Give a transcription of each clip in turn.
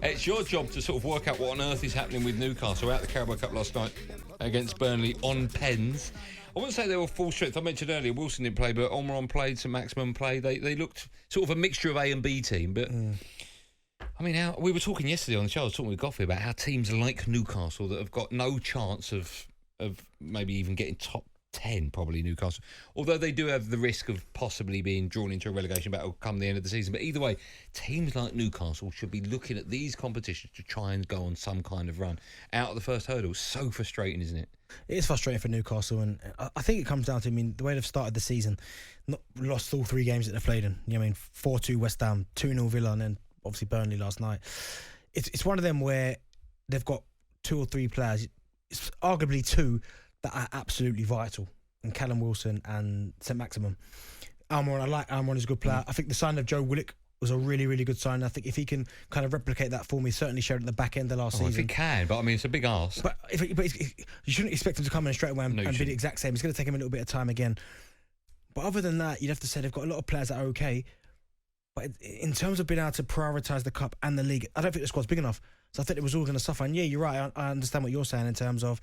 It's your job to sort of work out what on earth is happening with Newcastle out the Carabao Cup last night against Burnley on pens. I wouldn't say they were full strength. I mentioned earlier Wilson didn't play, but Omron played, St Maximin played. They looked sort of a mixture of A and B team. But I mean, we were talking yesterday on the show. I was talking with Goffey about how teams like Newcastle that have got no chance of maybe even getting top 10, probably Newcastle. Although they do have the risk of possibly being drawn into a relegation battle come the end of the season. But either way, teams like Newcastle should be looking at these competitions to try and go on some kind of run out of the first hurdle. So frustrating, isn't it? It is frustrating for Newcastle, and I think it comes down to, the way they've started the season, lost all 3 games that they've played in. 4-2 West Ham, 2-0 Villa, and then obviously Burnley last night. It's one of them where they've got 2 or 3 players, it's arguably 2 that are absolutely vital, and Callum Wilson and St Maximin. Almiron, I like Almiron, he's a good player. I think the signing of Joe Willock was a really, really good sign. I think if he can kind of replicate that for me, certainly showed at the back end of last season. If he can, but it's a big ask. But you shouldn't expect him to come in straight away and be the exact same. It's going to take him a little bit of time again. But other than that, you'd have to say they've got a lot of players that are okay. But in terms of being able to prioritise the Cup and the League, I don't think the squad's big enough. So I think it was all going to suffer. And yeah, you're right. I understand what you're saying in terms of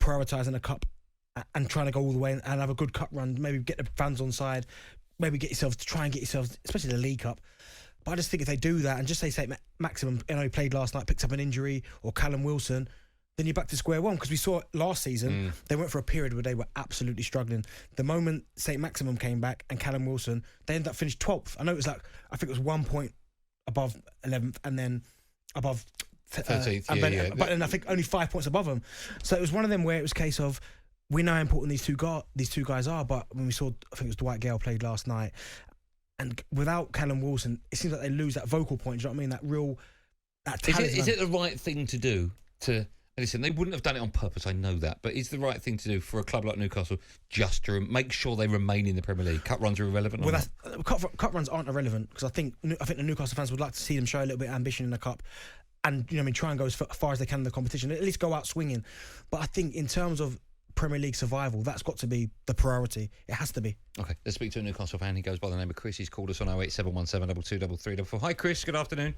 prioritising the Cup and trying to go all the way and have a good Cup run. Maybe get the fans on side. Maybe try and get yourself, especially the League Cup. But I just think if they do that and just say Maximum, he played last night, picked up an injury, or Callum Wilson, then you're back to square one. Because we saw it last season, they went for a period where they were absolutely struggling. The moment St Maximum came back and Callum Wilson, they ended up finished 12th. I know it was I think it was 1 point above 11th and then above 13th. But then I think only 5 points above them. So it was one of them where it was a case of, we know how important these two guys are, but when we saw, I think it was Dwight Gale played last night, and without Callum Wilson, it seems like they lose that vocal point. Do you know what I mean? That talent. Is it the right thing to do? Listen, they wouldn't have done it on purpose, I know that, but it's the right thing to do for a club like Newcastle just to make sure they remain in the Premier League. Cup runs are irrelevant. Well, cup runs aren't irrelevant, because I think the Newcastle fans would like to see them show a little bit of ambition in the Cup, and try and go as far as they can in the competition, at least go out swinging. But I think in terms of Premier League survival, that's got to be the priority. It has to be. Okay, let's speak to a Newcastle fan. He goes by the name of Chris. He's called us on 08717 223344. Hi, Chris. Good afternoon.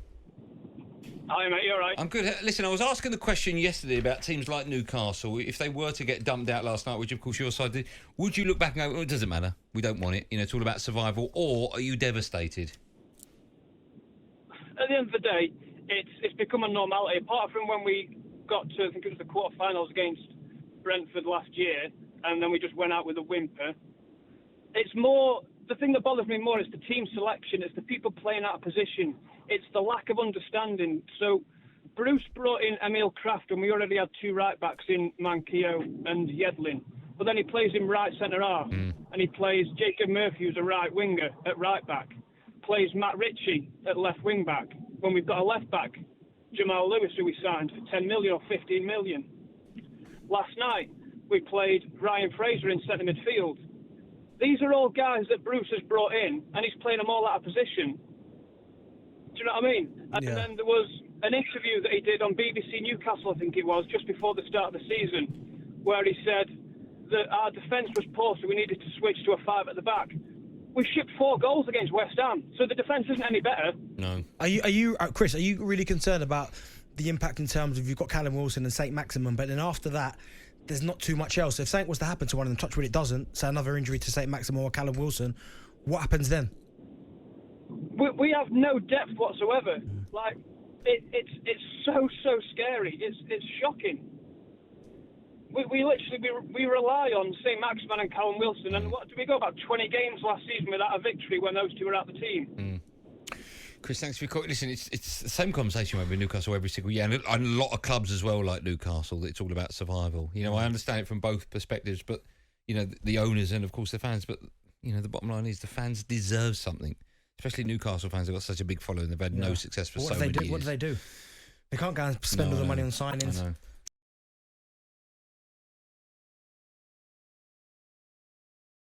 Hi, mate. You all right? I'm good. Listen, I was asking the question yesterday about teams like Newcastle. If they were to get dumped out last night, which of course your side did, would you look back and go, well, it doesn't matter, we don't want it, it's all about survival, or are you devastated? At the end of the day, it's become a normality. Apart from when we got to, I think it was the quarterfinals against Brentford last year, and then we just went out with a whimper. It's more, the thing that bothers me more is the team selection. It's the people playing out of position. It's the lack of understanding. So Bruce brought in Emil Kraft, and we already had 2 right-backs in Manquillo and Yedlin. But then he plays him right centre-half, and he plays Jacob Murphy, who's a right winger, at right-back. Plays Matt Ritchie at left wing-back. When we've got a left-back, Jamal Lewis, who we signed for 10 million or 15 million. Last night, we played Ryan Fraser in centre midfield. These are all guys that Bruce has brought in, and he's playing them all out of position. Do you know what I mean? And then there was an interview that he did on BBC Newcastle, I think it was, just before the start of the season, where he said that our defence was poor, so we needed to switch to a 5 at the back. We shipped 4 goals against West Ham, so the defence isn't any better. No. Are you, Chris, are you really concerned about the impact in terms of, you've got Callum Wilson and St Maximin, but then after that, there's not too much else? If something was to happen to one of them, touch wood it doesn't, say another injury to St Maximin or Callum Wilson, what happens then? We have no depth whatsoever. It's so scary. It's shocking. We literally rely on St Maximin and Callum Wilson, and what did we go about 20 games last season without a victory when those 2 were out the team? Chris, thanks for your call. Listen, it's the same conversation we have with Newcastle every single year, and a lot of clubs as well, like Newcastle, it's all about survival. I understand it from both perspectives, but the owners and of course the fans. But the bottom line is the fans deserve something, especially Newcastle fans. They've got such a big following. They've had no success for so many years. What do they do? They can't go and spend all the money on signings. I know.